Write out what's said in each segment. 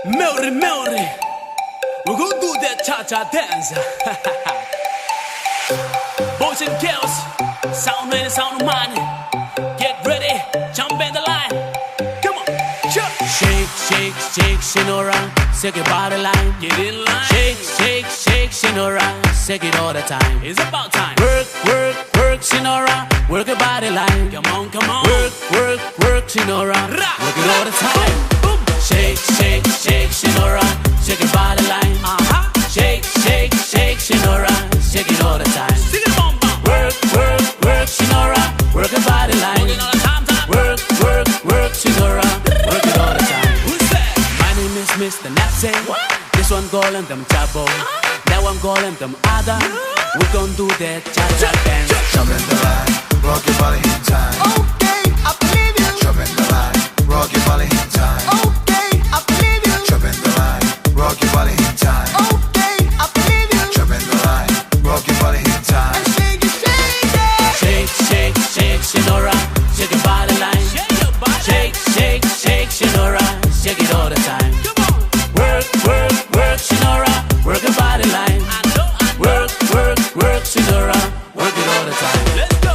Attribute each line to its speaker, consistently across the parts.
Speaker 1: Melody, melody. We're gonna do that cha-cha dance. Boys and girls, sound ready, sound money. Get ready, jump in the line. Come on, jump. Shake, shake, shake, Shinora, shake your body line. Get in line. Shake, shake, shake, Shinora, shake it all the time. It's about time. Work, work, work, Shinora, work your body line. Come on, come on. Work, work, work, Shinora, work it all the time. Boom. Shake, shake, shake, Shinora, shake your body line. Shake, shake, shake, Shinora, shake it all the time. Work, work, work, Shinora, work your body line. Work, work, work, Shinora, work it all the time. Who's that? My name is Mr. Natsy. This one calling them Chabo. That one calling them Ada. We gon' do that cha-cha dance.
Speaker 2: Jump in the line, rock your body in time.
Speaker 3: Okay, I believe you.
Speaker 2: Jump in the line, rock your body in time.
Speaker 3: Okay, I believe you.
Speaker 2: Jump in the line, rock your body in time.
Speaker 3: Okay, I believe you.
Speaker 2: Jump in the line, rock your body in time.
Speaker 3: And shake it, shake it.
Speaker 1: Shake, shake, shake, Shinora, shake your body line. Shake, shake, shake, Shinora, shake it all the time. Work, work, work, Shinora, work your body line. Work, work, work, Shinora, work it all the time. Let's go.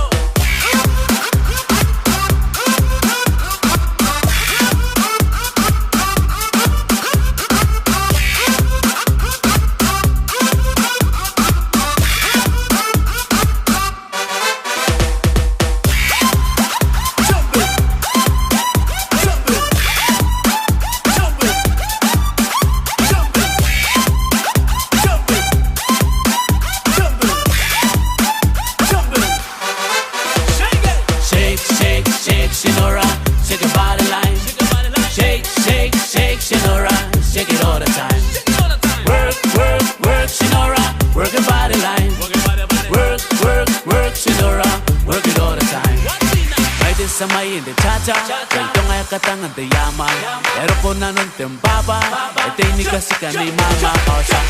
Speaker 1: Shinora, shake your body line. Shake, shake, shake, Shinora, shake it all the time. Work, work, work, Shinora, work your body line. Work, work, work, Shinora, work it all the time. Right this summer in the cha-cha, itong ay katangan de yama. Pero po na nun tembaba, ito ni kasi ka ni mama.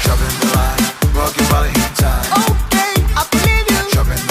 Speaker 2: Jump in the line, rock your body in time.
Speaker 3: Okay, I believe you.
Speaker 2: Jump in the